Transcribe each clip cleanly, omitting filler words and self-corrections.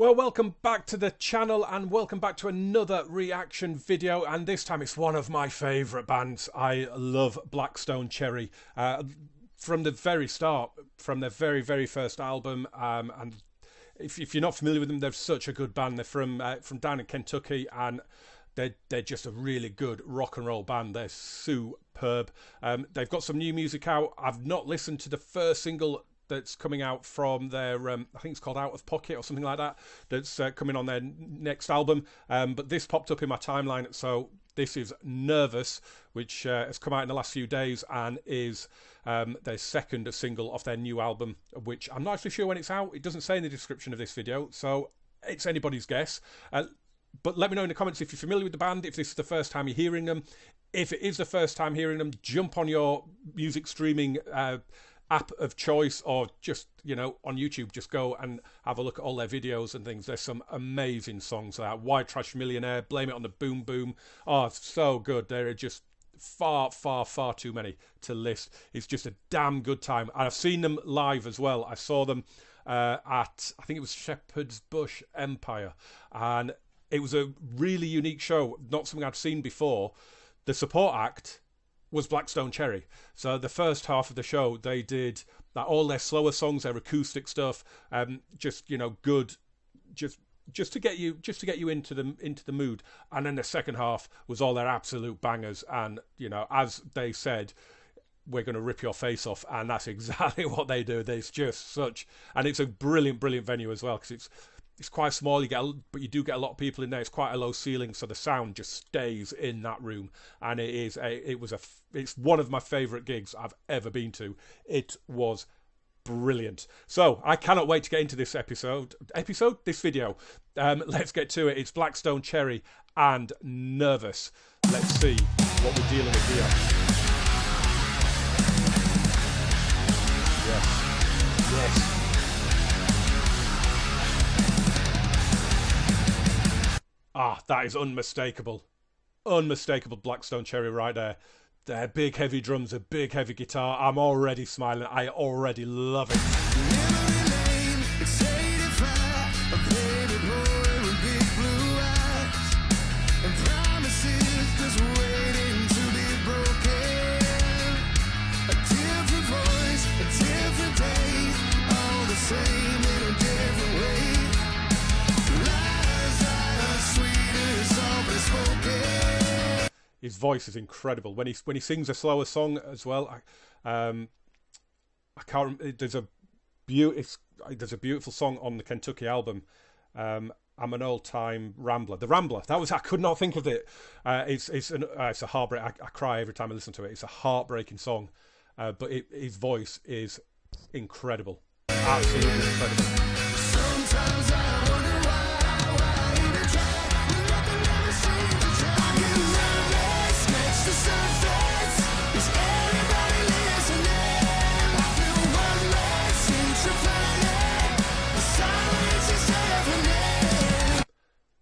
Well, welcome back to the channel and welcome back to another reaction video, and this time it's one of my favourite bands. I love Blackstone Cherry from the very start, from their very first album, and if you're not familiar with them, they're such a good band. They're from down in Kentucky, and they're just a really good rock and roll band. They're superb. They've got some new music out. I've not listened to the first single that's coming out from their, I think it's called Out of Pocket or something like that, that's coming on their next album. But this popped up in my timeline, so this is Nervous, which has come out in the last few days and is their second single off their new album, which I'm not actually sure when it's out. It doesn't say in the description of this video, so it's anybody's guess. But let me know in the comments if you're familiar with the band, if this is the first time you're hearing them. If it is the first time hearing them, jump on your music streaming app of choice, or just, you know, on YouTube, just go and have a look at all their videos and things. There's some amazing songs there. White Trash Millionaire, Blame It on the Boom Boom. Oh, so good. There are just far too many to list. It's just a damn good time. And I've seen them live as well. I saw them at, I think it was Shepherd's Bush Empire, and it was a really unique show, not something I'd seen before. The support act was Blackstone Cherry. So the first half of the show, they did all their slower songs, their acoustic stuff, just, you know, good, just to get you into the mood. And then the second half was all their absolute bangers. And, you know, as they said, we're going to rip your face off, and that's exactly what they do. There's just such, and it's a brilliant venue as well, because it's quite small. But you do get a lot of people in there. It's quite a low ceiling, so the sound just stays in that room. And it's one of my favourite gigs I've ever been to. It was brilliant. So I cannot wait to get into this this video. Let's get to it. It's Blackstone Cherry and Nervous. Let's see what we're dealing with here. Yes. Ah, that is unmistakable. Unmistakable Blackstone Cherry right there. Their big heavy drums, a big heavy guitar. I'm already smiling. I already love it. His voice is incredible when he sings a slower song as well. I can't. There's a beautiful song on the Kentucky album. I'm an old-time rambler. The Rambler. That was, I could not think of it. It's a heartbreak. I cry every time I listen to it. It's a heartbreaking song, but his voice is incredible. Absolutely incredible. Sometimes I wonder why even try when nothing ever seems to try. I get nervous next to surface. Is everybody listening? I feel one less introverted. The silence is deafening.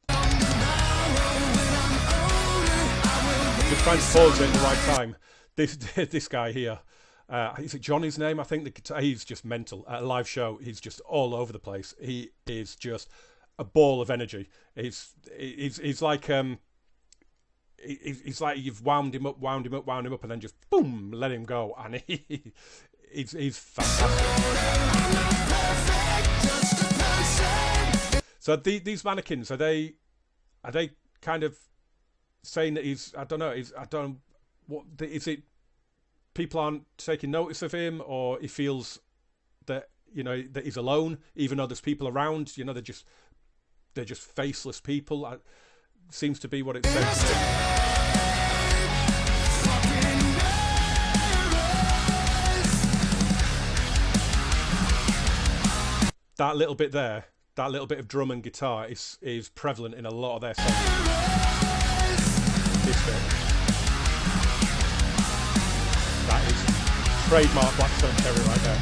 Tomorrow when I'm older, I will be. Just trying to pause it at the right time. This guy here. Is it Johnny's name? I think he's just mental. At a live show, he's just all over the place. He is just a ball of energy. He's like he's like you've wound him up, and then just boom, let him go, and he's fantastic. So these mannequins, are they kind of saying that he's, I don't know, what is it? People aren't taking notice of him, or he feels that, you know, that he's alone, even though there's people around. You know, they're just faceless people. Seems to be what it says. That little bit there, that little bit of drum and guitar is prevalent in a lot of their songs. This bit. That is trademark Blackstone Cherry right there.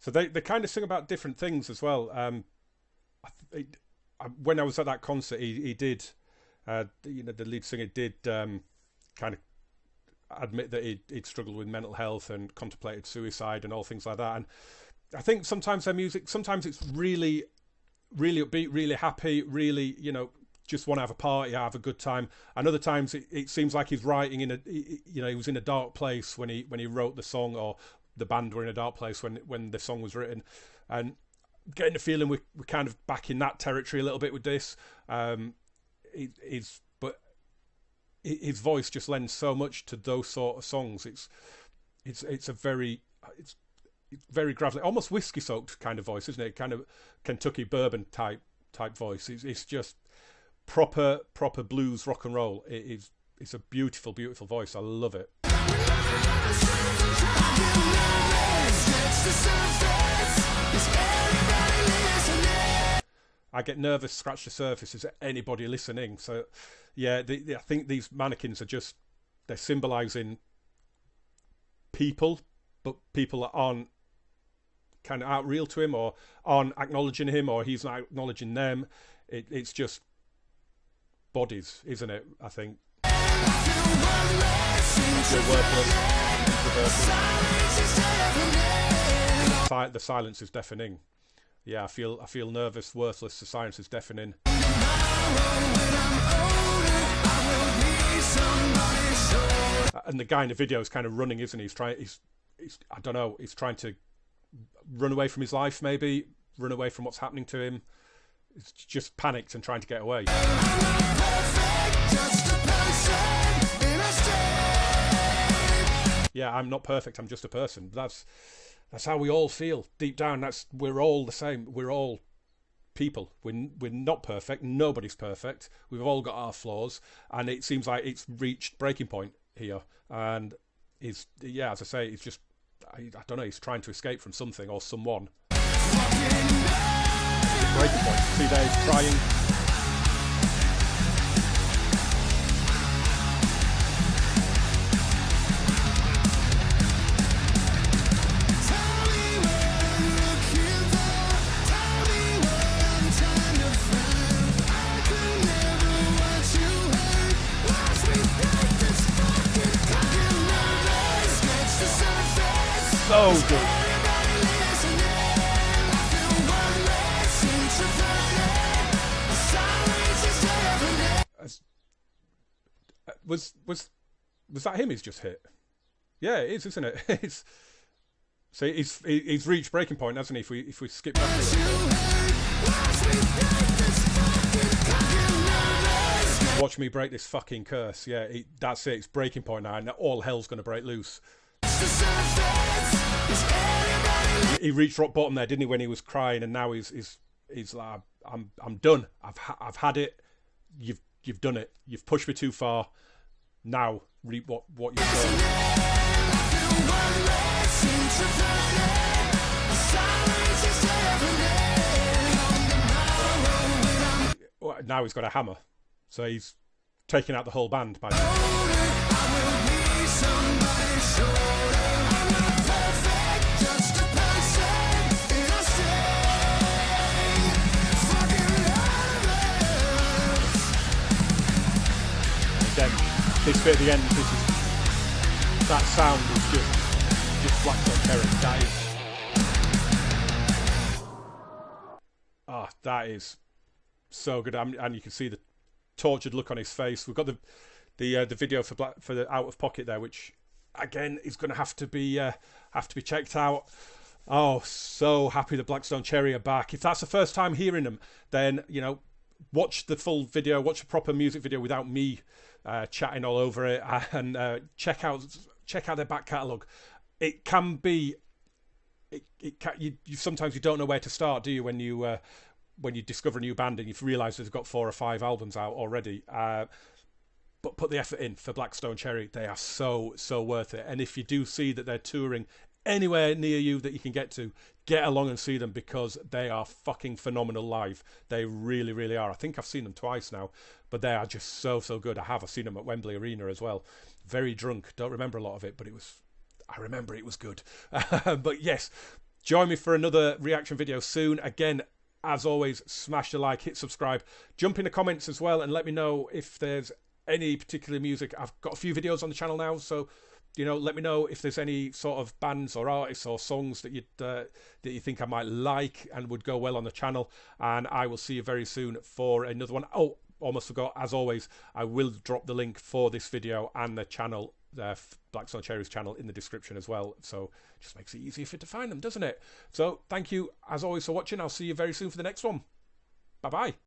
So they kind of sing about different things as well. When I was at that concert, he did, the lead singer did kind of admit that he'd struggled with mental health and contemplated suicide and all things like that. And I think sometimes their music, sometimes it's really, really upbeat, really happy, really, just want to have a party, have a good time. And other times it seems like he's writing he was in a dark place when he wrote the song, or the band were in a dark place when the song was written. And getting the feeling we're kind of back in that territory a little bit with this. But his voice just lends so much to those sort of songs. It's very gravelly, almost whiskey soaked kind of voice, isn't it? Kind of Kentucky bourbon type voice. It's just proper blues rock and roll. It's a beautiful voice. I love it. I get nervous, scratch the surface. Is there anybody listening? So yeah, I think these mannequins they're symbolizing people, but people that aren't kind of out real to him, or aren't acknowledging him, or he's not acknowledging them. It's just bodies, isn't it? I think you're worthless. The silence is deafening. Yeah, I feel nervous, worthless. The silence is deafening. And the guy in the video is kind of running, isn't he? He's I don't know. He's trying to run away from his life, maybe run away from what's happening to him. He's just panicked and trying to get away. Yeah, I'm not perfect. I'm just a person. That's how we all feel deep down. We're all the same. We're all people. We're not perfect. Nobody's perfect. We've all got our flaws, and it seems like it's reached breaking point here. And as I say, it's just I don't know. He's trying to escape from something or someone. Breaking point. See there, he's crying. So good. Was that him? He's just hit. Yeah, it is, isn't it? So he's reached breaking point, hasn't he? If we skip back to it. Watch me break this fucking curse. Yeah, that's it. It's breaking point now, and all hell's going to break loose. He reached rock bottom there, didn't he, when he was crying, and now he's like, I'm done. I've had it. You've done it. You've pushed me too far. Now reap what you've done. Now he's got a hammer, so he's taking out the whole band by now. This bit at the end, that sound is just Blackstone Cherry. That is so good, and you can see the tortured look on his face. We've got the video for the Out of Pocket there, which again is going to have to be checked out. Oh, so happy that Blackstone Cherry are back. If that's the first time hearing them, then watch the full video, watch a proper music video without me chatting all over it, and check out their back catalogue. It can be, you sometimes you don't know where to start, do you, when you discover a new band and you've realised they've got 4 or 5 albums out already. But put the effort in for Blackstone Cherry. They are so worth it. And if you do see that they're touring anywhere near you that you can get to, get along and see them, because they are fucking phenomenal live. They really, really are. I think I've seen them twice now, but they are just so good. I've seen them at Wembley Arena as well. Very drunk. Don't remember a lot of it, but I remember it was good. But yes, Join me for another reaction video soon. Again, as always, smash the like, hit subscribe, jump in the comments as well, and let me know if there's any particular music. I've got a few videos on the channel now, so let me know if there's any sort of bands or artists or songs that you think I might like and would go well on the channel. And I will see you very soon for another one. Oh, almost forgot, as always, I will drop the link for this video and the channel, Blackstone Cherry's channel, in the description as well. So it just makes it easier for you to find them, doesn't it? So thank you as always for watching. I'll see you very soon for the next one. Bye bye.